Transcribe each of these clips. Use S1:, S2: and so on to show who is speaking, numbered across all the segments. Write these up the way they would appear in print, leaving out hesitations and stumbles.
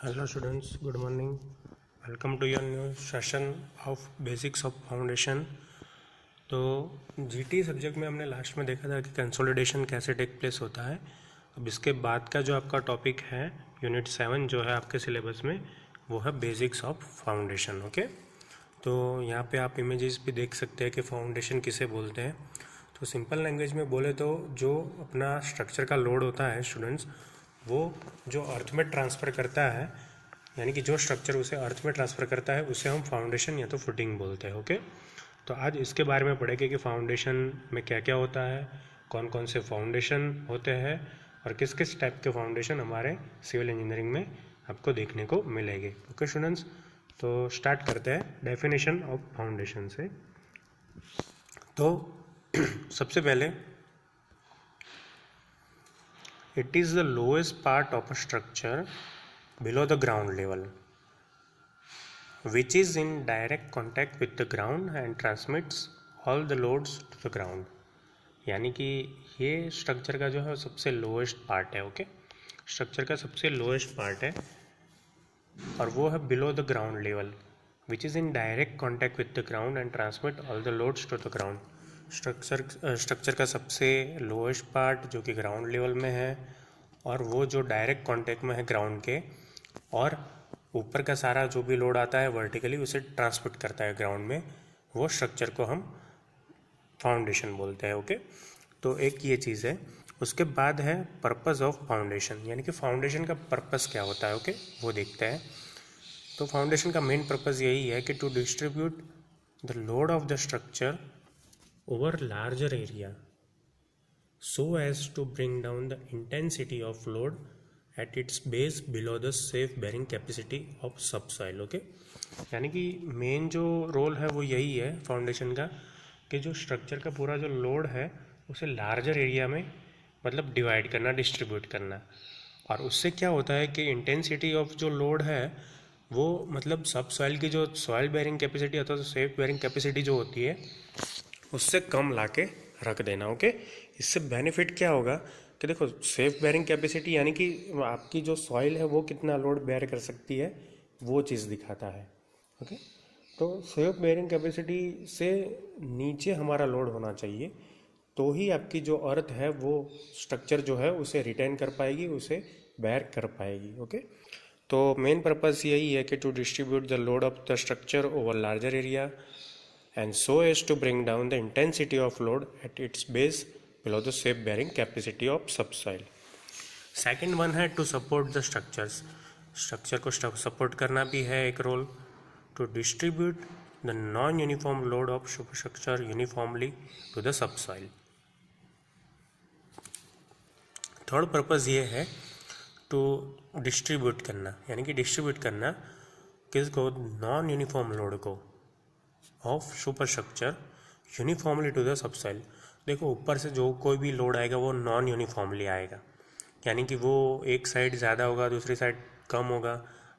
S1: Hello students, good morning. Welcome to your new session of Basics of Foundation. तो GT subject में हमने last में देखा था कि कंसोलिडेशन कैसे टेक प्लेस होता है। अब इसके बाद का जो आपका टॉपिक है यूनिट 7 जो है आपके सिलेबस में, वो है बेसिक्स ऑफ फाउंडेशन। ओके, तो यहाँ पे आप इमेजेस भी देख सकते हैं कि फाउंडेशन किसे बोलते हैं। तो सिंपल लैंग्वेज में बोले तो जो अपना स्ट्रक्चर का लोड होता है स्टूडेंट्स, वो जो अर्थ में ट्रांसफ़र करता है, यानी कि जो स्ट्रक्चर उसे अर्थ में ट्रांसफ़र करता है उसे हम फाउंडेशन या तो फुटिंग बोलते हैं। ओके, तो आज इसके बारे में पढ़ेंगे कि फाउंडेशन में क्या क्या होता है, कौन कौन से फाउंडेशन होते हैं और किस किस टाइप के फाउंडेशन हमारे सिविल इंजीनियरिंग में आपको देखने को मिलेंगे। ओके स्टूडेंट्स, तो स्टार्ट करते हैं डेफिनेशन ऑफ फाउंडेशन से। तो सबसे पहले, it is the lowest part of a structure below the ground level which is in direct contact with the ground and transmits all the loads to the ground। यानी कि ये structure का जो है सबसे लोएस्ट पार्ट है। Okay, structure का सबसे लोएस्ट पार्ट है और वो है below the ground level which is in direct contact with the ground and transmit all the loads to the ground. Structure का सबसे लोएस्ट पार्ट जो कि ग्राउंड लेवल में है और वो जो डायरेक्ट कांटेक्ट में है ग्राउंड के, और ऊपर का सारा जो भी लोड आता है वर्टिकली उसे ट्रांसमिट करता है ग्राउंड में, वो स्ट्रक्चर को हम फाउंडेशन बोलते हैं। ओके, तो एक ये चीज़ है। उसके बाद है पर्पस ऑफ फाउंडेशन, यानी कि फाउंडेशन का पर्पस क्या होता है। ओके, वो देखते हैं। तो फाउंडेशन का मेन पर्पस यही है कि to distribute the load of the structure over larger area so as to bring down the intensity of load at its base below the safe bearing capacity of subsoil। Okay, यानी कि main जो role है वो यही है foundation का कि जो स्ट्रक्चर का पूरा जो लोड है उसे लार्जर एरिया में मतलब डिवाइड करना, डिस्ट्रीब्यूट करना। और उससे क्या होता है कि इंटेंसिटी ऑफ जो लोड है वो मतलब सब सॉइल की जो सॉइल बेयरिंग कैपेसिटी अथवा सेफ बेयरिंग कैपेसिटी जो होती है उससे कम लाके रख देना। ओके, इससे बेनिफिट क्या होगा कि देखो सेफ बेयरिंग कैपेसिटी यानी कि आपकी जो सॉइल है वो कितना लोड बेयर कर सकती है, वो चीज़ दिखाता है। ओके, तो सेफ बेयरिंग कैपेसिटी से नीचे हमारा लोड होना चाहिए, तो ही आपकी जो अर्थ है वो स्ट्रक्चर जो है उसे रिटेन कर पाएगी, उसे बेयर कर पाएगी। ओके, तो मेन पर्पस यही है कि to distribute the load of the structure over larger area and so as to bring down the intensity of load at its base below the safe bearing capacity of subsoil। Second one है to support the structures, structure को support करना भी है एक role. To distribute the non uniform load of structure uniformly to the subsoil. Third purpose ये है to distribute करना, यानी कि डिस्ट्रीब्यूट करना किसको, नॉन यूनिफॉर्म लोड को of superstructure uniformly to the subsoil. देखो ऊपर से जो कोई भी लोड आएगा वो नॉन यूनिफॉर्मली आएगा, यानी कि वो एक साइड ज़्यादा होगा दूसरी साइड कम होगा,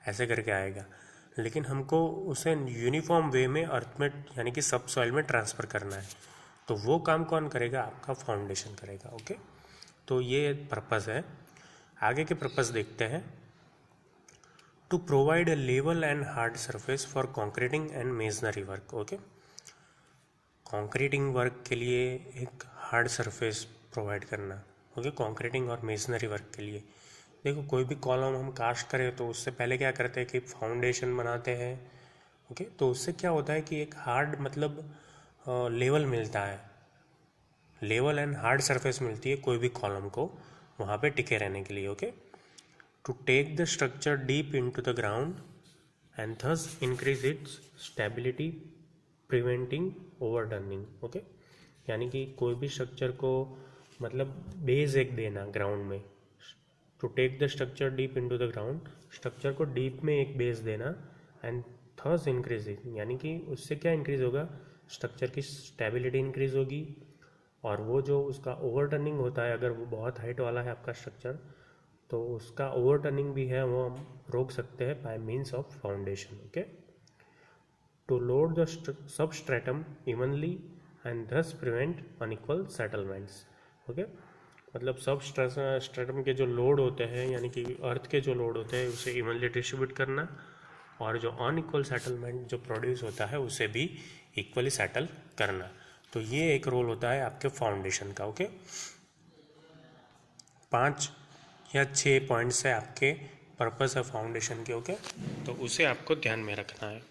S1: ऐसे करके आएगा। लेकिन हमको उसे यूनिफॉर्म वे में अर्थ में यानी कि सबसॉइल में ट्रांसफ़र करना है, तो वो काम कौन करेगा, आपका फाउंडेशन करेगा। ओके, तो ये पर्पस है। आगे के पर्पस देखते हैं। To provide a level and hard surface for concreting and masonry work. Okay, concreting work के लिए एक हार्ड सरफेस प्रोवाइड करना। ओके, कॉन्क्रीटिंग और मेजनरी वर्क के लिए देखो कोई भी कॉलम हम कास्ट करें तो उससे पहले क्या करते हैं कि फाउंडेशन बनाते हैं। ओके, तो उससे क्या होता है कि एक हार्ड मतलब लेवल मिलता है, लेवल एंड हार्ड सरफेस मिलती है कोई भी कॉलम को वहाँ पे टिके रहने के लिए। Okay, to take the structure deep into the ground and thus increase its stability preventing overturning। Okay, यानी कि कोई भी स्ट्रक्चर को मतलब बेस एक देना ग्राउंड में, to take the structure deep into the ground, structure को डीप में एक बेस देना, एंड थर्स इंक्रीज, यानी कि उससे क्या इंक्रीज होगा, स्ट्रक्चर की स्टेबिलिटी इंक्रीज होगी, और वो जो उसका ओवरटर्निंग होता है अगर वो बहुत हाइट वाला है आपका स्ट्रक्चर तो उसका ओवरटर्निंग भी है वो हम रोक सकते हैं by means of foundation. Okay, to load the substratum evenly and thus prevent unequal settlements. Okay, मतलब सब स्ट्रेटम के जो लोड होते हैं यानी कि अर्थ के जो लोड होते हैं उसे इवनली डिस्ट्रीब्यूट करना, और जो अनइक्वल सेटलमेंट जो प्रोड्यूस होता है उसे भी इक्वली सेटल करना। तो ये एक रोल होता है आपके फाउंडेशन का। ओके, 5 या 6 पॉइंट्स है आपके पर्पस है फाउंडेशन के। ओके, तो उसे आपको ध्यान में रखना है।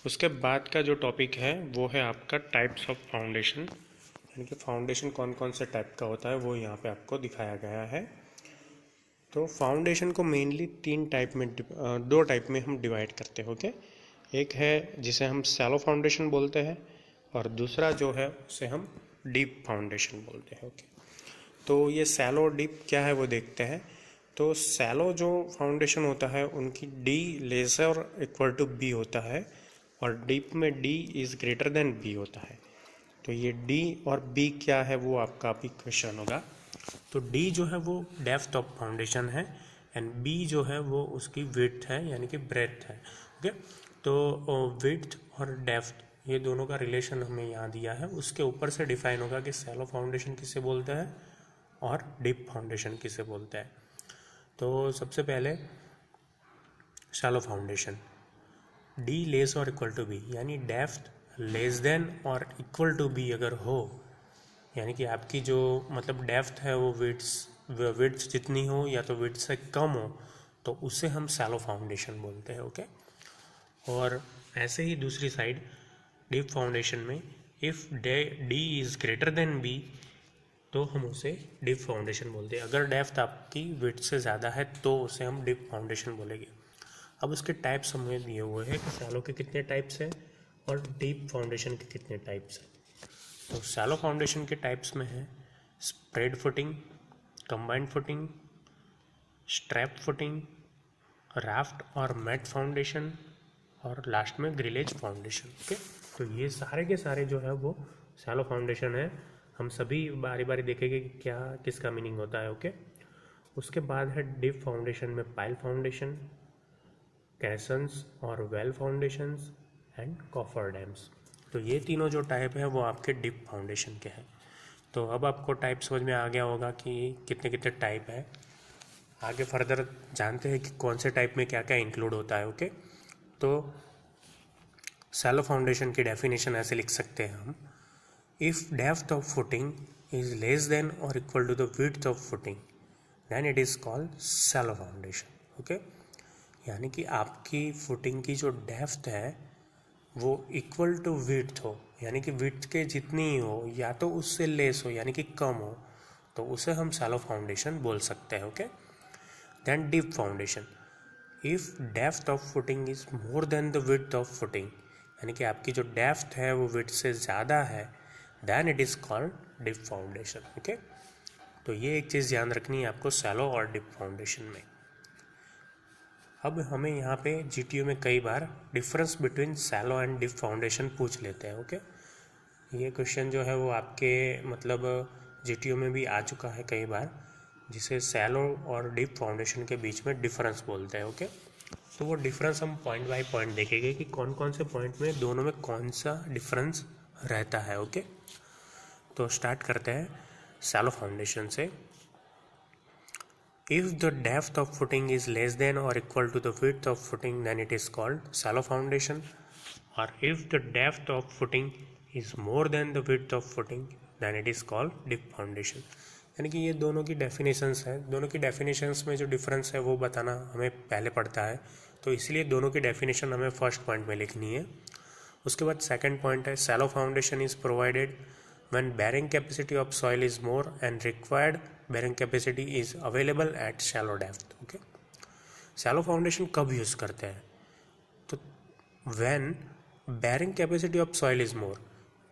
S1: उसके बाद का जो टॉपिक है वो है आपका टाइप्स ऑफ फाउंडेशन, यानी कि फाउंडेशन कौन कौन से टाइप का होता है वो यहाँ पे आपको दिखाया गया है। तो फाउंडेशन को मेनली 2 टाइप में हम डिवाइड करते हैं। ओके, एक है जिसे हम शैलो फाउंडेशन बोलते हैं और दूसरा जो है उसे हम डीप फाउंडेशन बोलते हैं। ओके, तो ये शैलो और डीप क्या है वो देखते हैं। तो शैलो जो फाउंडेशन होता है उनकी D lesser equal to B होता है और डीप में D is greater than B होता है। तो ये डी और बी क्या है वो आपका अभी क्वेश्चन होगा। तो डी जो है वो डेप्थ ऑफ फाउंडेशन है एंड बी जो है वो उसकी विड्थ है यानी कि ब्रेथ है। ओके, तो विड्थ और डेप्थ ये दोनों का रिलेशन हमें यहाँ दिया है, उसके ऊपर से डिफाइन होगा कि शैलो फाउंडेशन किसे बोलते हैं और डीप फाउंडेशन किसे बोलते हैं। तो सबसे पहले शैलो फाउंडेशन, डी लेस और इक्वल टू बी, यानी डेप्थ लेस देन और इक्वल टू बी अगर हो, यानी कि आपकी जो मतलब डेप्थ है वो विड्थ जितनी हो या तो विड्थ से कम हो तो उसे हम शैलो फाउंडेशन बोलते हैं। ओके, और ऐसे ही दूसरी साइड डीप फाउंडेशन में if D is greater than B तो हम उसे डीप फाउंडेशन बोलते हैं। अगर डेप्थ आपकी विड्थ से ज़्यादा है तो उसे हम डीप फाउंडेशन बोलेंगे। अब उसके टाइप्स हमें दिए हुए हैं कि शैलो के कितने टाइप्स हैं और डीप फाउंडेशन के कितने टाइप्स हैं। तो शैलो फाउंडेशन के टाइप्स में है spread footing, combined footing, strap footing, raft और मैट फाउंडेशन और लास्ट में ग्रिलेज फाउंडेशन। ओके, तो ये सारे के सारे जो है वो शैलो फाउंडेशन है। हम सभी बारी बारी देखेंगे कि क्या किसका मीनिंग होता है। ओके, उसके बाद है डीप फाउंडेशन में पाइल फाउंडेशन, कैसन्स और well foundations and coffer dams. तो ये तीनों जो टाइप है वो आपके डीप फाउंडेशन के हैं। तो अब आपको टाइप समझ में आ गया होगा कि कितने कितने टाइप है। आगे फर्दर जानते हैं कि कौन से टाइप में क्या क्या इंक्लूड होता है। ओके, तो शैलो फाउंडेशन की डेफिनेशन ऐसे लिख सकते हैं हम, if depth of footing is less than और equal to the width of footing then it is called shallow foundation. Okay, यानी कि आपकी फुटिंग की जो डेप्थ है वो इक्वल टू विड्थ हो, यानी कि विड्थ के जितनी ही हो या तो उससे लेस हो यानी कि कम हो, तो उसे हम शैलो फाउंडेशन बोल सकते हैं। Okay, then deep foundation, if depth of footing is more than the width of footing, यानी कि आपकी जो डेप्थ है वो विड्थ से ज़्यादा है, then it is called deep foundation. Okay, तो ये एक चीज़ ध्यान रखनी है आपको शैलो और डीप फाउंडेशन में। अब हमें यहाँ पे जीटीयू में कई बार difference between shallow and deep foundation पूछ लेते हैं। ओके, ये क्वेश्चन जो है वो आपके मतलब जीटीयू में भी आ चुका है कई बार, जिसे शैलो और डीप फाउंडेशन के बीच में डिफरेंस बोलते हैं। ओके, तो वो डिफरेंस हम पॉइंट बाय पॉइंट देखेंगे कि कौन कौन से पॉइंट में दोनों में कौन सा डिफरेंस रहता है। ओके, तो स्टार्ट करते हैं शैलो फाउंडेशन से। If the depth of footing is less than or equal to the width of footing, then it is called shallow foundation. Or if the depth of footing is more than the width of footing, then it is called deep foundation. यानी कि ये दोनों की definitions है, दोनों की definitions में जो डिफरेंस है वो बताना हमें पहले पड़ता है, तो इसलिए दोनों की डेफिनेशन हमें फर्स्ट पॉइंट में लिखनी है। उसके बाद सेकंड पॉइंट है shallow foundation is provided when bearing capacity of soil is more and required bearing capacity is available at shallow depth. Okay, shallow foundation कब यूज़ करते हैं? तो when bearing capacity of soil is more,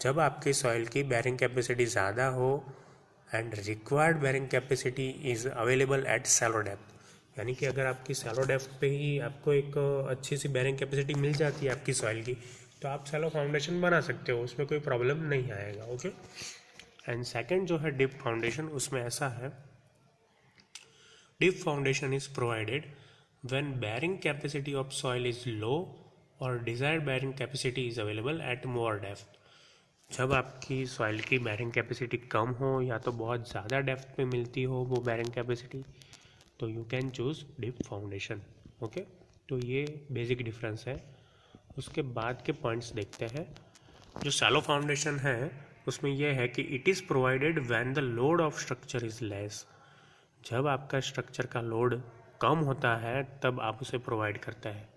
S1: जब आपकी soil की bearing capacity ज़्यादा हो and required bearing capacity is available at shallow depth, यानी कि अगर आपकी shallow depth पे ही आपको एक अच्छी सी bearing capacity मिल जाती है आपकी सॉइल की, तो आप शैलो फाउंडेशन बना सकते हो, उसमें कोई प्रॉब्लम नहीं आएगा। ओके, एंड सेकंड जो है डीप फाउंडेशन, उसमें ऐसा है deep foundation is provided when bearing capacity of soil is low और desired bearing capacity is available at more depth. जब आपकी सॉइल की बैरिंग कैपेसिटी कम हो या तो बहुत ज़्यादा डेप्थ पे मिलती हो वो बैरिंग कैपेसिटी, तो you can choose deep foundation. Okay, तो ये बेसिक डिफरेंस है। उसके बाद के पॉइंट्स देखते हैं। जो शैलो फाउंडेशन है उसमें यह है कि it is provided when the load of structure is less. जब आपका स्ट्रक्चर का लोड कम होता है तब आप उसे प्रोवाइड करता है।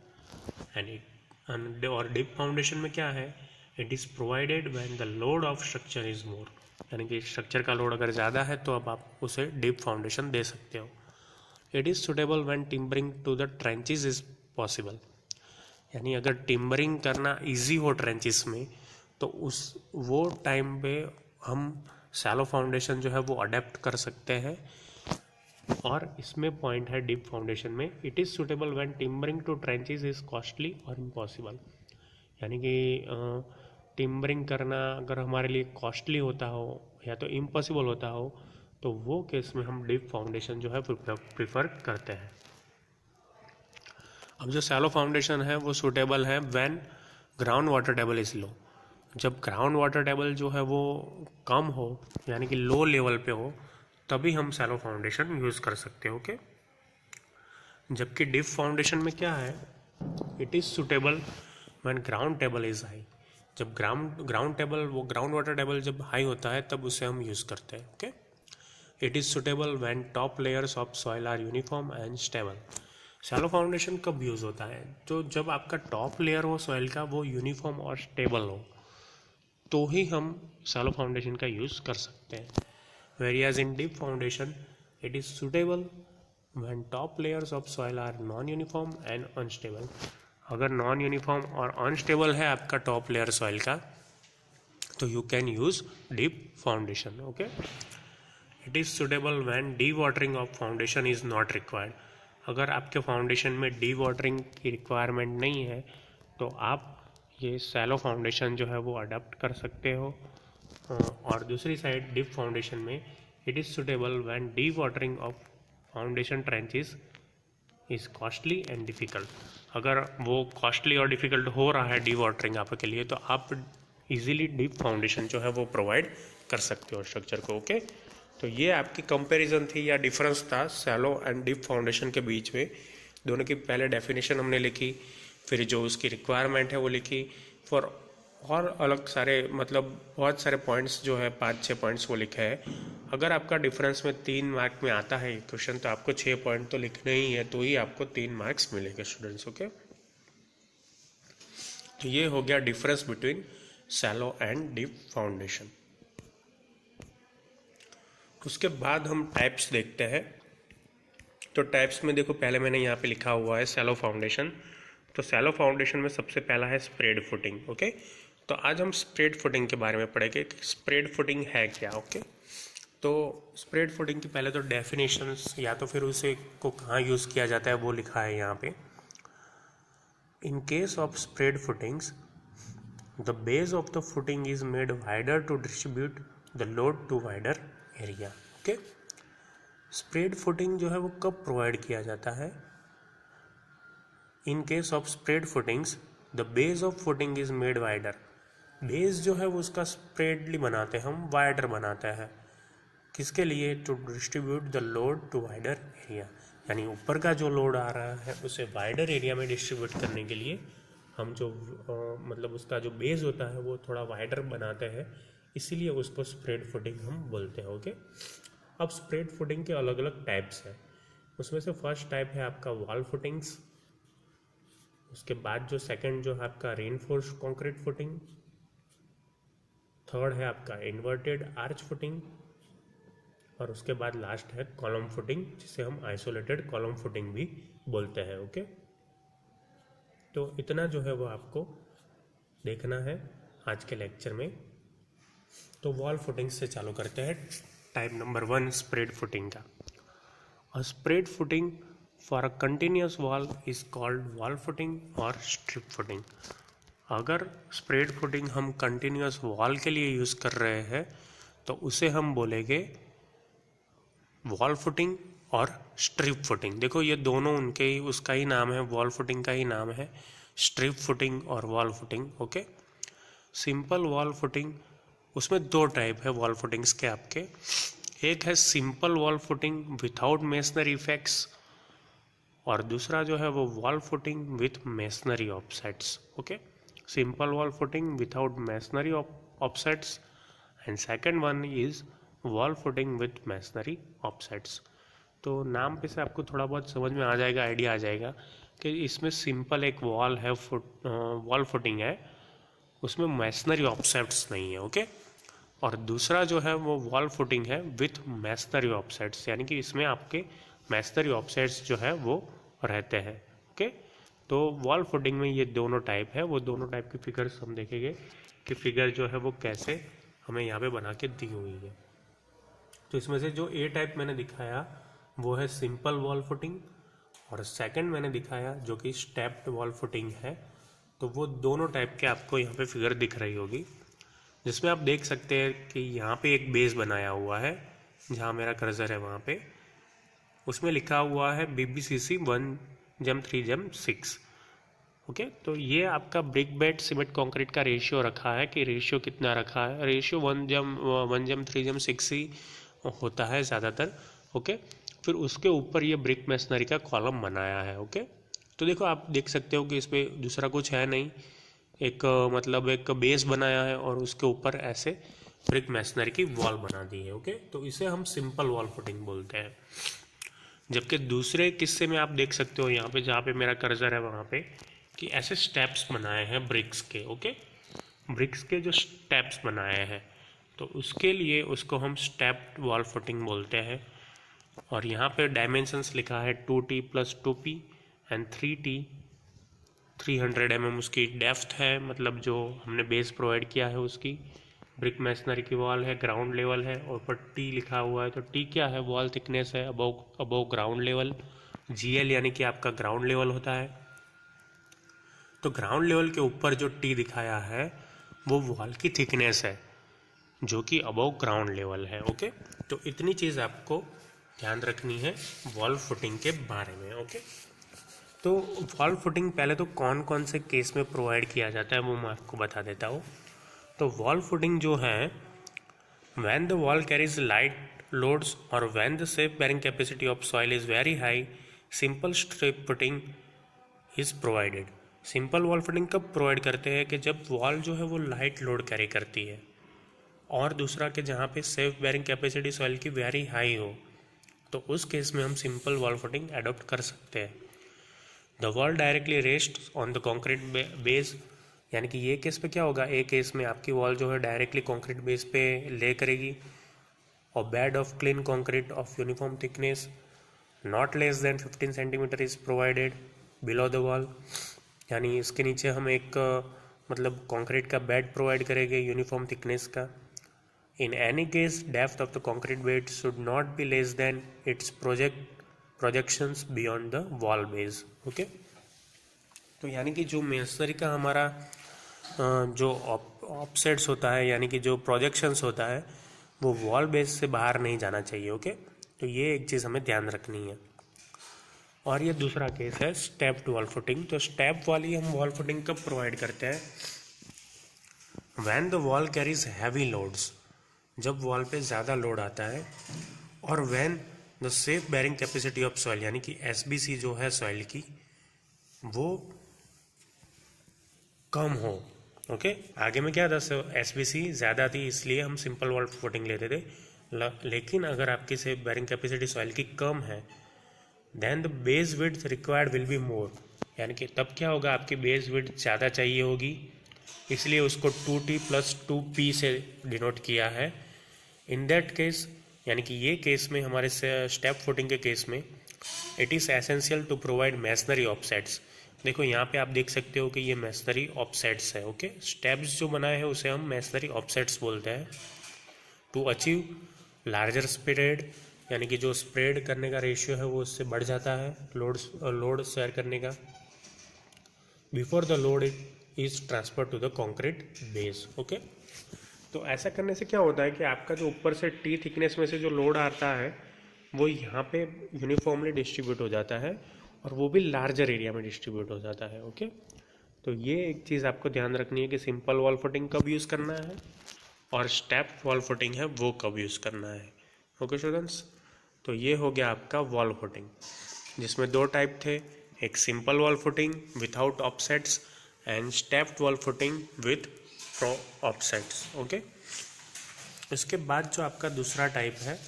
S1: और डीप फाउंडेशन में क्या है, it is provided when the load of structure is more, यानी कि स्ट्रक्चर का लोड अगर ज़्यादा है तो अब आप उसे डीप फाउंडेशन दे सकते हो। It is suitable when timbering to the trenches is possible, यानी अगर टिम्बरिंग करना इजी हो ट्रेंचेस में तो उस वो टाइम पे हम शैलो फाउंडेशन जो है वो अडेप्ट कर सकते हैं। और इसमें पॉइंट है डीप फाउंडेशन में, it is suitable when timbering to trenches is costly और इम्पॉसिबल, यानी कि टिम्बरिंग करना अगर हमारे लिए कॉस्टली होता हो या तो इम्पॉसिबल होता हो तो वो केस में हम डीप फाउंडेशन जो है प्रिफर करते हैं। अब जो शैलो फाउंडेशन है वो सूटेबल है when ground water table is low. जब ग्राउंड वाटर टेबल जो है वो कम हो यानी कि लो लेवल पे हो तभी हम शैलो फाउंडेशन यूज़ कर सकते हो। ओके, जबकि डीप फाउंडेशन में क्या है, it is suitable when ground table is high. जब ग्राउंड वाटर टेबल जब हाई होता है तब उसे हम यूज़ करते हैं। Okay, it is suitable when top layers of soil are uniform and stable. Shallow foundation कब यूज़ होता है, तो जब आपका टॉप लेयर हो सॉइल का वो यूनिफॉर्म और स्टेबल हो तो ही हम शैलो फाउंडेशन का यूज़ कर सकते हैं। Whereas in deep foundation it is suitable when top layers of soil are non uniform and unstable. अगर नॉन यूनिफॉर्म और अनस्टेबल है आपका टॉप लेयर सॉइल का तो you can use deep foundation. Okay, it is suitable when dewatering of foundation is not required. अगर आपके foundation में D watering की रिक्वायरमेंट नहीं है तो आप ये शैलो फाउंडेशन जो है वो अडॉप्ट कर सकते हो। और दूसरी साइड डीप फाउंडेशन में it is suitable when dewatering of foundation trenches is costly and difficult. अगर वो कॉस्टली और डिफ़िकल्ट हो रहा है डी वाटरिंग आपके लिए तो आप इजीली डीप फाउंडेशन जो है वो प्रोवाइड कर सकते हो स्ट्रक्चर को। ओके, तो ये आपकी कंपैरिजन थी या डिफरेंस था शैलो एंड डीप फाउंडेशन के बीच में। दोनों की पहले डेफिनेशन हमने लिखी, फिर जो उसकी रिक्वायरमेंट है वो लिखी, फॉर और अलग सारे मतलब बहुत सारे पॉइंट्स जो है 5-6 पॉइंट्स वो लिखे हैं। अगर आपका डिफरेंस में 3 मार्क में आता है क्वेश्चन तो आपको 6 पॉइंट तो लिखने ही है, तो ही आपको 3 मार्क्स मिलेंगे स्टूडेंट्स। ओके, तो ये हो गया difference between shallow and deep foundation. उसके बाद हम टाइप्स देखते हैं। तो टाइप्स में देखो पहले मैंने यहाँ पे लिखा हुआ है शैलो फाउंडेशन। तो शैलो फाउंडेशन में सबसे पहला है स्प्रेड फुटिंग। ओके, तो आज हम स्प्रेड फुटिंग के बारे में पढ़ेंगे कि स्प्रेड फुटिंग है क्या। ओके, तो स्प्रेड फुटिंग की पहले तो डेफिनेशंस या तो फिर उसे को कहाँ यूज़ किया जाता है वो लिखा है यहाँ पे। In case of spread footings the base of the footing is made wider to distribute the load to wider area. Okay, spread footing जो है वो कब प्रोवाइड किया जाता है, in case of spread footings the base of footing is made wider. Base जो है वो उसका स्प्रेडली बनाते हैं हम, वाइडर बनाते हैं, किसके लिए, to distribute the load to wider area, यानी ऊपर का जो लोड आ रहा है उसे वाइडर एरिया में डिस्ट्रीब्यूट करने के लिए हम जो मतलब उसका जो बेस होता है वो थोड़ा वाइडर बनाते हैं, इसीलिए उसको स्प्रेड फुटिंग हम बोलते हैं। ओके, अब स्प्रेड फुटिंग के अलग अलग टाइप्स हैं। उसमें से फर्स्ट टाइप है आपका वॉल फुटिंग्स, उसके बाद जो सेकंड जो है आपका रेनफोर्स्ड कंक्रीट फुटिंग, थर्ड है आपका इन्वर्टेड आर्च फुटिंग, और उसके बाद लास्ट है कॉलम फुटिंग जिसे हम आइसोलेटेड कॉलम फुटिंग भी बोलते हैं। ओके, तो इतना जो है वो आपको देखना है आज के लेक्चर में। तो वॉल फुटिंग से चालू करते हैं। टाइप नंबर 1 स्प्रेड फुटिंग का। A spread footing for a continuous wall is called wall footing और स्ट्रिप फुटिंग। अगर स्प्रेड फुटिंग हम कंटिन्यूस वॉल के लिए यूज़ कर रहे हैं तो उसे हम बोलेंगे वॉल फुटिंग और स्ट्रिप फुटिंग। देखो ये दोनों उनके ही उसका ही नाम है, वॉल फुटिंग का ही नाम है, स्ट्रिप फुटिंग और wall footing. Okay, simple wall footing उसमें दो टाइप है वॉल फुटिंग्स के आपके। एक है simple wall footing without masonry effects, और दूसरा जो है वो wall footing with masonry offsets. Okay, simple wall footing without masonry offsets and second one is wall footing with masonry offsets. तो नाम पे से आपको थोड़ा बहुत समझ में आ जाएगा, आइडिया आ जाएगा कि इसमें सिंपल एक वॉल है, वॉल फुटिंग है, उसमें मेसनरी ऑफसेट्स नहीं है। ओके, और दूसरा जो है वो वॉल फुटिंग है विथ मेसनरी ऑफसेट्स, यानी कि इसमें आपके मेसनरी ऑफसेट्स जो है वो रहते हैं। ओके, तो वॉल फुटिंग में ये दोनों टाइप है, वो दोनों टाइप की फिगर्स हम देखेंगे कि फिगर जो है वो कैसे हमें यहाँ पे बना के दी हुई है। तो इसमें से जो ए टाइप मैंने दिखाया वो है सिंपल वॉल फुटिंग, और सेकंड मैंने दिखाया जो कि स्टेप्ड वॉल फुटिंग है। तो वो दोनों टाइप के आपको यहाँ पे फिगर दिख रही होगी, जिसमें आप देख सकते हैं कि यहाँ पे एक बेस बनाया हुआ है, जहाँ मेरा कर्सर है वहाँ पे, उसमें लिखा हुआ है BBCC 1:3:6। ओके, तो ये आपका ब्रिक बेड सीमेंट कंक्रीट का रेशियो रखा है कि रेशियो कितना रखा है, रेशियो 1:3:6 ही होता है ज़्यादातर। ओके, फिर उसके ऊपर ये ब्रिक मेसनरी का कॉलम बनाया है। ओके, तो देखो आप देख सकते हो कि इसमें दूसरा कुछ है नहीं, एक मतलब एक बेस बनाया है और उसके ऊपर ऐसे ब्रिक मेसनरी की वॉल बना दी है। ओके, तो इसे हम सिंपल वॉल फुटिंग बोलते हैं। जबकि दूसरे किस्से में आप देख सकते हो यहाँ पे, जहाँ पे मेरा कर्सर है वहाँ पे, कि ऐसे स्टेप्स बनाए हैं ब्रिक्स के। ओके, ब्रिक्स के जो स्टेप्स बनाए हैं, तो उसके लिए उसको हम स्टेप्ड वॉल फुटिंग बोलते हैं। और यहाँ पे डायमेंशंस लिखा है 2T + 2P and 3T। 300 mm उसकी डेप्थ है, मतलब जो हमने बेस प्रोवाइड किया है उसकी। ब्रिक मैसनरी की वॉल है, ग्राउंड लेवल है, और ऊपर टी लिखा हुआ है। तो टी क्या है, वॉल थिकनेस है अबव ग्राउंड लेवल। GL यानी कि आपका ग्राउंड लेवल होता है। तो ग्राउंड लेवल के ऊपर जो टी दिखाया है वो वॉल की थिकनेस है, जो कि अबव ग्राउंड लेवल है। ओके, तो इतनी चीज़ आपको ध्यान रखनी है वॉल फुटिंग के बारे में। ओके, तो वॉल फुटिंग पहले तो कौन कौन से केस में प्रोवाइड किया जाता है वो मैं आपको बता देता हूँ। तो वॉल फुटिंग जो है, when the wall carries light loads और when the safe bearing capacity of soil is very high, simple strip footing is provided. Simple wall footing कब प्रोवाइड करते हैं कि जब वॉल जो है वो लाइट लोड कैरी करती है, और दूसरा कि जहाँ पे सेफ बेरिंग कैपेसिटी सॉइल की वेरी हाई हो, तो उस केस में हम सिंपल वॉल फुटिंग अडॉप्ट कर सकते हैं। The wall directly rest on the concrete base, यानी कि ये केस में क्या होगा, एक केस में आपकी वॉल जो है डायरेक्टली कॉन्क्रीट बेस पे ले करेगी, और bed of clean concrete of uniform thickness not less than 15 centimetre is provided below the wall, यानी इसके नीचे हम एक मतलब कॉन्क्रीट का बेड प्रोवाइड करेंगे यूनिफॉर्म थिकनेस का। In any case depth of the concrete bed should not be less than it's projections beyond the wall base. Okay, तो यानी कि जो मेसनरी का हमारा जो ऑफसेट्स होता है, यानी कि जो प्रोजेक्शंस होता है, वो वॉल बेस से बाहर नहीं जाना चाहिए। ओके, तो ये एक चीज़ हमें ध्यान रखनी है। और ये दूसरा केस है स्टेप्ड वॉल फुटिंग। तो स्टेप वाली हम वॉल फुटिंग कब प्रोवाइड करते हैं, when the wall carries heavy loads, जब वॉल पे ज़्यादा लोड आता है, और when the safe bearing capacity of soil, यानी कि SBC जो है सॉइल की वो कम हो। ओके, आगे में क्या था, SBC ज़्यादा थी इसलिए हम सिंपल वॉल फुटिंग लेते थे, लेकिन अगर आपकी सेफ बेरिंग कैपेसिटी सॉइल की कम है, then the base width required will be more, यानी कि तब क्या होगा, आपकी बेस विड्थ ज़्यादा चाहिए होगी, इसलिए उसको 2T + 2P से डिनोट किया है। इन दैट केस, यानी कि ये केस में हमारे स्टेप फुटिंग के केस में it is essential to provide masonry offsets. देखो यहाँ पे आप देख सकते हो कि ये मैसनरी ऑफसेट्स है। ओके, स्टेप्स जो बनाए हैं उसे हम मैसनरी ऑफसेट्स बोलते हैं। टू अचीव लार्जर स्प्रेड, यानी कि जो स्प्रेड करने का रेशियो है वो उससे बढ़ जाता है, लोड शेयर करने का, before the load is transfer to the concrete base. Okay, तो ऐसा करने से क्या होता है कि आपका जो ऊपर से टी थिकनेस में से जो लोड आता है वो यहाँ पे यूनिफॉर्मली डिस्ट्रीब्यूट हो जाता है, और वो भी लार्जर एरिया में डिस्ट्रीब्यूट हो जाता है। ओके, तो ये एक चीज़ आपको ध्यान रखनी है कि सिंपल वॉल फुटिंग कब यूज़ करना है, और स्टेप वॉल फुटिंग है वो कब यूज़ करना है। ओके स्टूडेंट्स, तो ये हो गया आपका वॉल फुटिंग, जिसमें दो टाइप थे, एक simple wall footing without offsets and stepped wall footing with offsets. Okay, उसके बाद जो आपका दूसरा टाइप है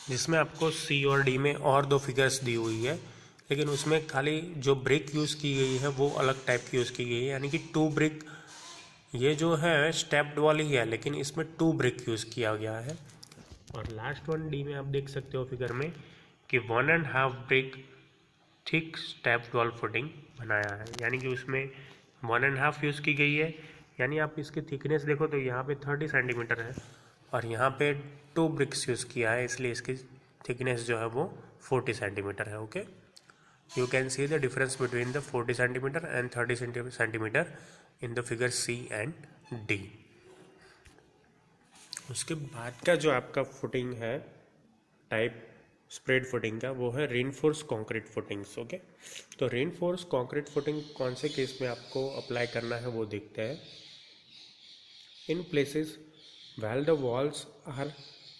S1: जिसमें आपको सी और डी में और दो फिगर्स दी हुई है, लेकिन उसमें खाली जो ब्रिक यूज़ की गई है वो अलग टाइप की यूज़ की गई है, यानी कि 2 ब्रिक। ये जो है स्टेप्ड वाली है, लेकिन इसमें 2 ब्रिक यूज़ किया गया है। और लास्ट वन डी में आप देख सकते हो फिगर में कि 1.5 brick thick stepped wall footing बनाया है, यानी कि उसमें 1.5 यूज़ की गई है। यानी आप इसकी थिकनेस देखो तो यहाँ पे 30 सेंटीमीटर है और यहाँ पे 2 ब्रिक्स यूज़ किया है, इसलिए इसकी थिकनेस जो है वो 40 सेंटीमीटर है। Okay, you can see the difference between the 40 centimetre and 30 centimetre in the figure C and D. उसके बाद का जो आपका फुटिंग है टाइप स्प्रेड फुटिंग का, वो है रेनफोर्स कंक्रीट फुटिंग्स। ओके, तो रेनफोर्स कंक्रीट फुटिंग कौन से केस में आपको अप्लाई करना है वो देखते हैं। In places while the walls are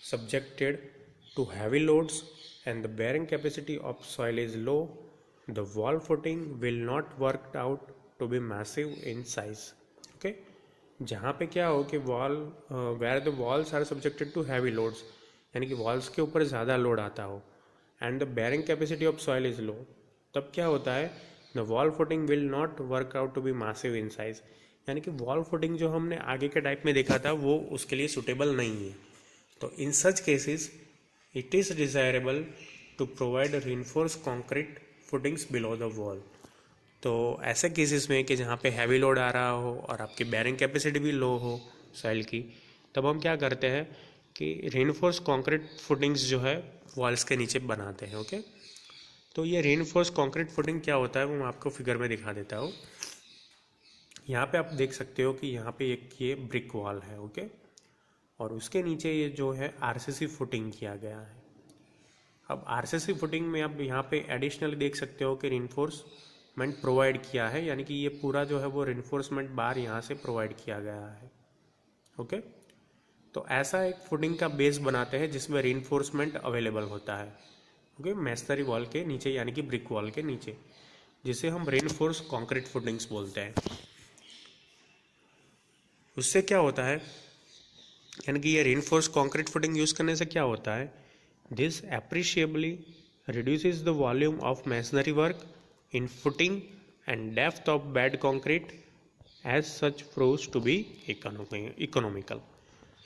S1: subjected to heavy loads and the bearing capacity of soil is low, the wall footing will not work out to be massive in size. Okay, जहाँ पे क्या हो कि wall where the walls are subjected to heavy loads, यानी कि walls के ऊपर ज़्यादा लोड आता हो, and the bearing capacity of soil is low, तब क्या होता है, the wall footing will not work out to be massive in size, यानी कि वॉल फुटिंग जो हमने आगे के टाइप में देखा था वो उसके लिए सुटेबल नहीं है। तो in such cases it is desirable to provide reinforce concrete footings below the wall. तो ऐसे केसेस में कि जहाँ पे हैवी लोड आ रहा हो और आपकी बैरिंग कैपेसिटी भी लो हो सॉइल की, तब हम क्या करते हैं कि रेनफोर्स कंक्रीट फुटिंग्स जो है वॉल्स के नीचे बनाते हैं। ओके, तो ये रेनफोर्स कंक्रीट फुटिंग क्या होता है वो मैं आपको फिगर में दिखा देता हूँ। यहाँ पे आप देख सकते हो कि यहाँ पे एक ये ब्रिक वॉल है। ओके, और उसके नीचे ये जो है आरसीसी फुटिंग किया गया है। अब आरसीसी फुटिंग में आप यहाँ पे एडिशनली देख सकते हो कि रिइंफोर्समेंट प्रोवाइड किया है, यानी कि ये पूरा जो है वो रिइंफोर्समेंट बार यहाँ से प्रोवाइड किया गया है। ओके, तो ऐसा एक फुटिंग का बेस बनाते हैं जिसमें रिइंफोर्समेंट अवेलेबल होता है। ओके, मैसनरी वॉल के नीचे यानी कि ब्रिक वॉल के नीचे, जिसे हम रिइंफोर्स कंक्रीट फुटिंग्स बोलते हैं। उससे क्या होता है, यानी कि ये रेनफोर्स कंक्रीट फुटिंग यूज़ करने से क्या होता है, this appreciably reduces the volume of masonry work in footing and depth of bed concrete as such proves to be economical.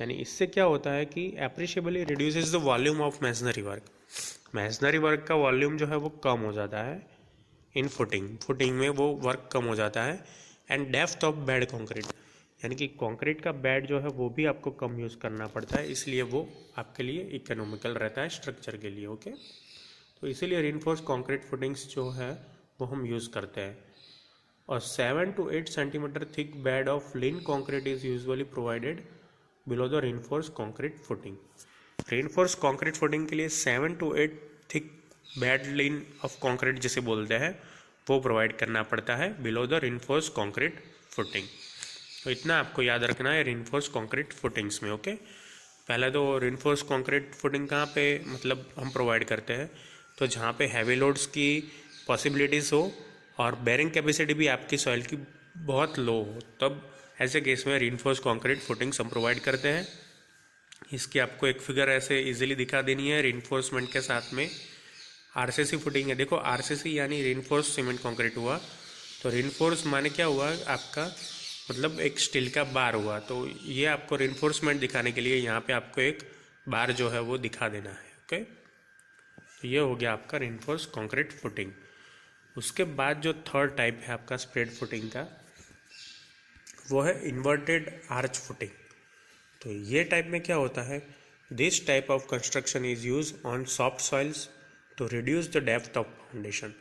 S1: यानी इससे क्या होता है कि appreciably reduces the volume of masonry work का वॉल्यूम जो है वो कम हो जाता है इन फुटिंग में वो वर्क कम हो जाता है, and depth of bed concrete, यानी कि कंक्रीट का बेड जो है वो भी आपको कम यूज़ करना पड़ता है, इसलिए वो आपके लिए इकोनॉमिकल रहता है स्ट्रक्चर के लिए। ओके, तो इसीलिए रेनफोर्स कंक्रीट फुटिंग्स जो है वो हम यूज़ करते हैं। और 7 to 8 centimetre thick bed of lean concrete is usually provided below the reinforce concrete footing. Reinforce concrete footing के लिए 7 to 8 thick bed lean of concrete जिसे बोलते हैं वो प्रोवाइड करना पड़ता है below the reinforce concrete footing. तो इतना आपको याद रखना है रेनफोर्स कंक्रीट फुटिंग्स में। ओके, पहले तो रेनफोर्स कंक्रीट फुटिंग कहाँ पे मतलब हम प्रोवाइड करते हैं, तो जहाँ पे हैवी लोड्स की पॉसिबिलिटीज़ हो और बेरिंग कैपेसिटी भी आपकी सॉइल की बहुत लो हो, तब ऐसे केस में रेनफोर्स कंक्रीट फुटिंग्स हम प्रोवाइड करते हैं। इसकी आपको एक फिगर ऐसे इजीली दिखा देनी है रेनफोर्समेंट के साथ में। आरसीसी फुटिंग है, देखो आरसीसी यानी रेनफोर्स सीमेंट कंक्रीट हुआ, तो रेनफोर्स माने क्या हुआ आपका, मतलब एक स्टील का बार हुआ। तो ये आपको रेनफोर्समेंट दिखाने के लिए यहाँ पे आपको एक बार जो है वो दिखा देना है। ओके, तो ये हो गया आपका रेनफोर्स कंक्रीट फुटिंग। उसके बाद जो थर्ड टाइप है आपका स्प्रेड फुटिंग का, वो है इन्वर्टेड आर्च फुटिंग। तो ये टाइप में क्या होता है, this type of construction is use on soft soils to reduce the depth of foundation.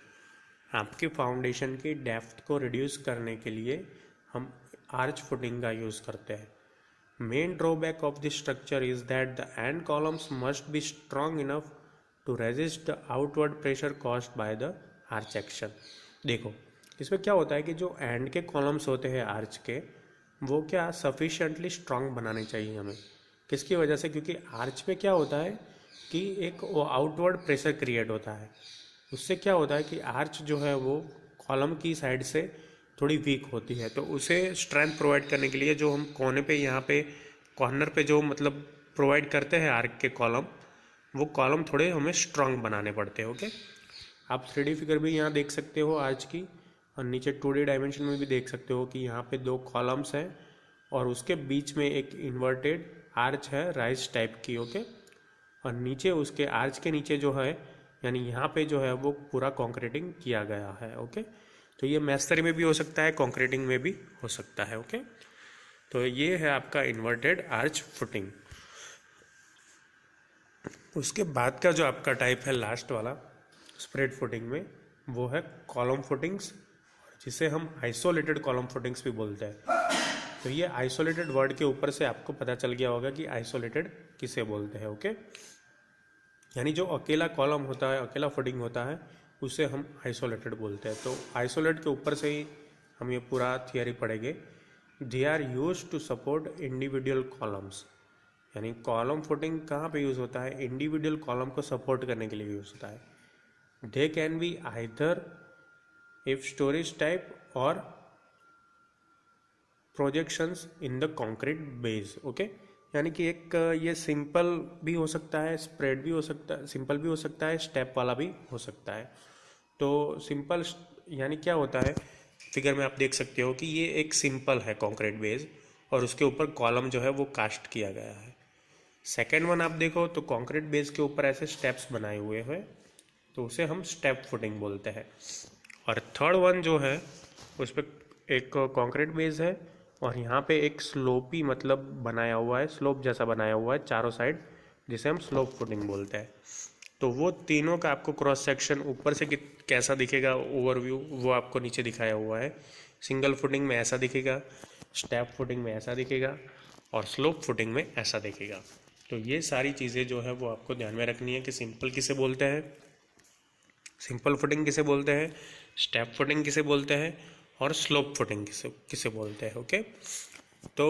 S1: आपकी फाउंडेशन की डेप्थ को रिड्यूस करने के लिए हम आर्च फुटिंग का यूज़ करते हैं। Main drawback of this structure is that the end columns must be strong enough to resist the outward pressure caused by the arch action. देखो, इसमें क्या होता है कि जो एंड के कॉलम्स होते हैं आर्च के, वो क्या सफिशिएंटली स्ट्रांग बनाने चाहिए हमें। किसकी वजह से? क्योंकि आर्च पे क्या होता है कि एक आउटवर्ड प्रेशर क्रिएट होता है। उससे क्या होता है कि आर्च जो है वो कॉलम की साइड से थोड़ी वीक होती है, तो उसे स्ट्रेंथ प्रोवाइड करने के लिए जो हम कोने पे यहाँ पे कॉर्नर पे जो मतलब प्रोवाइड करते हैं आर्क के कॉलम, वो कॉलम थोड़े हमें स्ट्रांग बनाने पड़ते हैं। ओके, आप 3D फिगर भी यहाँ देख सकते हो आर्च की, और नीचे 2D डायमेंशन में भी देख सकते हो कि यहाँ पे 2 कॉलम्स हैं और उसके बीच में एक इन्वर्टेड आर्च है राइज टाइप की। ओके, और नीचे उसके आर्च के नीचे जो है, यानी यहाँ पे जो है वो पूरा कॉन्क्रीटिंग किया गया है। ओके, तो ये मैसनरी में भी हो सकता है, कॉन्क्रीटिंग में भी हो सकता है। ओके, तो ये है आपका इन्वर्टेड आर्च फुटिंग। उसके बाद का जो आपका टाइप है लास्ट वाला स्प्रेड फुटिंग में, वो है कॉलम फुटिंग्स, जिसे हम आइसोलेटेड कॉलम फुटिंग्स भी बोलते हैं। तो ये आइसोलेटेड वर्ड के ऊपर से आपको पता चल गया होगा कि आइसोलेटेड किसे बोलते हैं। ओके, यानी जो अकेला कॉलम होता है, अकेला फुटिंग होता है, उसे हम आइसोलेटेड बोलते हैं। तो आइसोलेट के ऊपर से ही हम ये पूरा थियरी पढ़ेंगे। They are use to support individual columns, यानी कॉलम फुटिंग कहाँ पे यूज़ होता है? इंडिविजुअल कॉलम को सपोर्ट करने के लिए यूज़ होता है। They can be either if storage type और projections in the concrete base. Okay, यानी कि एक ये सिंपल भी हो सकता है, स्प्रेड भी हो सकता है, सिंपल भी हो सकता है, स्टेप वाला भी हो सकता है। तो सिंपल यानी क्या होता है, फिगर में आप देख सकते हो कि ये एक सिंपल है कॉन्क्रीट बेस और उसके ऊपर कॉलम जो है वो कास्ट किया गया है। सेकेंड वन आप देखो तो कॉन्क्रीट बेस के ऊपर ऐसे स्टेप्स बनाए हुए हैं, तो उसे हम स्टेप फुटिंग बोलते हैं। और थर्ड वन जो है उस पर एक कॉन्क्रीट बेस है और यहाँ पे एक स्लोपी मतलब बनाया हुआ है, स्लोप जैसा बनाया हुआ है चारों साइड, जिसे हम स्लोप फुटिंग बोलते हैं। तो वो तीनों का आपको क्रॉस सेक्शन ऊपर से कैसा दिखेगा ओवरव्यू, वो आपको नीचे दिखाया हुआ है। सिंगल फुटिंग में ऐसा दिखेगा, स्टेप फुटिंग में ऐसा दिखेगा और स्लोप फुटिंग में ऐसा दिखेगा। तो ये सारी चीज़ें जो है वो आपको ध्यान में रखनी है कि सिंपल किसे बोलते हैं, सिंपल फुटिंग किसे बोलते हैं, स्टेप फुटिंग किसे बोलते हैं और स्लोप फुटिंग किसे बोलते हैं। ओके, तो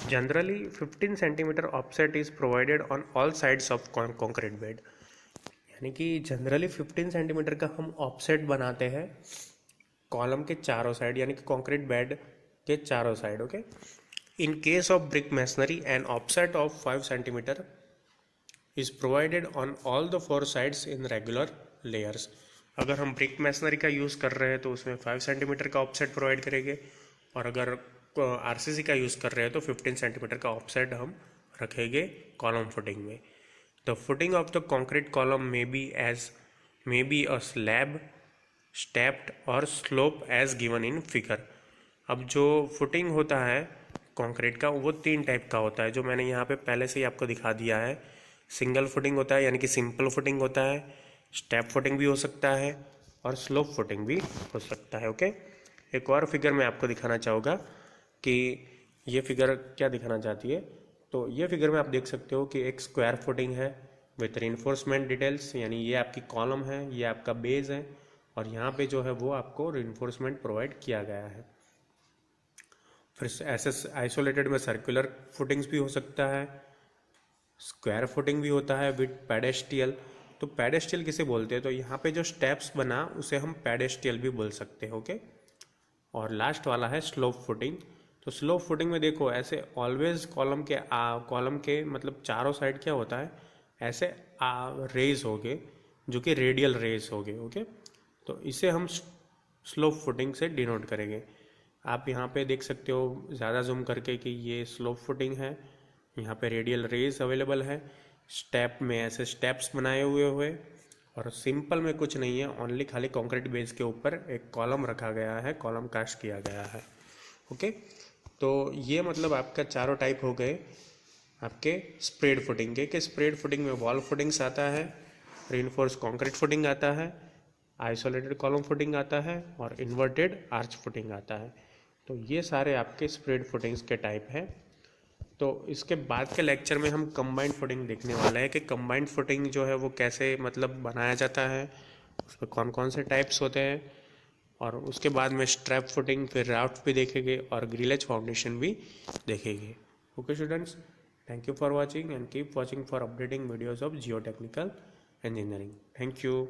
S1: generally 15 centimetre offset is provided on all sides of concrete bed, यानी कि जनरली 15 सेंटीमीटर का हम ऑफसेट बनाते हैं कॉलम के चारों साइड, यानी कि कॉन्क्रीट बेड के चारों side. Okay, in case of brick masonry an offset of 5 centimetre is provided on all the 4 sides in regular layers. अगर हम ब्रिक मैसनरी का यूज़ कर रहे हैं तो उसमें 5 सेंटीमीटर का ऑफसेट प्रोवाइड करेंगे, और अगर आरसीसी का यूज़ कर रहे हैं तो 15 सेंटीमीटर का ऑफसेट हम रखेंगे कॉलम फुटिंग में। The footing of the concrete column may be a slab, stepped और slope as given in figure. अब जो फुटिंग होता है कॉन्क्रीट का वो 3 टाइप का होता है, जो मैंने यहाँ पे पहले से ही आपको दिखा दिया है। सिंगल फुटिंग होता है, यानी कि सिंपल फुटिंग होता है, स्टेप फुटिंग भी हो सकता है और स्लोप फुटिंग भी हो सकता है। ओके, एक और फिगर मैं आपको दिखाना चाहूँगा कि ये फिगर क्या दिखाना चाहती है। तो ये फिगर में आप देख सकते हो कि एक स्क्वायर फुटिंग है विथ रिइंफोर्समेंट डिटेल्स, यानी ये आपकी कॉलम है, ये आपका बेस है, और यहाँ पे जो है वो आपको रिइंफोर्समेंट प्रोवाइड किया गया है। फिर ऐसे आइसोलेटेड में सर्कुलर फुटिंग्स भी हो सकता है, स्क्वायर फुटिंग भी होता है विथ पेडेस्टियल। तो पेडेस्टियल किसे बोलते हैं? तो यहाँ पे जो स्टेप्स बना उसे हम पेडेस्टियल भी बोल सकते हैं। ओके, और लास्ट वाला है स्लोप फुटिंग। तो स्लोप फुटिंग में देखो ऐसे ऑलवेज कॉलम के मतलब चारों साइड क्या होता है, ऐसे रेज हो गए जो कि रेडियल रेज हो गए। ओके, तो इसे हम स्लोप फुटिंग से डिनोट करेंगे। आप यहाँ पे देख सकते हो ज़्यादा जूम करके कि ये स्लोप फुटिंग है, यहाँ पे रेडियल रेज अवेलेबल है, स्टेप में ऐसे स्टेप्स बनाए हुए और सिंपल में कुछ नहीं है, ओनली खाली कंक्रीट बेस के ऊपर एक कॉलम रखा गया है, कॉलम कास्ट किया गया है। ओके, तो ये मतलब आपका चारों टाइप हो गए आपके स्प्रेड फुटिंग के। स्प्रेड फुटिंग में वॉल फुटिंग्स आता है, रीइंफोर्स कंक्रीट फुटिंग आता है, आइसोलेटेड कॉलम फुटिंग आता है और इन्वर्टेड आर्च फुटिंग आता है। तो ये सारे आपके स्प्रेड फुटिंग्स के टाइप हैं। तो इसके बाद के लेक्चर में हम कंबाइंड फुटिंग देखने वाले हैं कि कंबाइंड फुटिंग जो है वो कैसे मतलब बनाया जाता है, उस पर कौन कौन से टाइप्स होते हैं, और उसके बाद में स्ट्रैप फुटिंग, फिर राफ्ट भी देखेंगे और ग्रिलेज फाउंडेशन भी देखेंगे। Okay students, thank you for watching and keep watching for updating videos of Jio technical engineering. Thank you.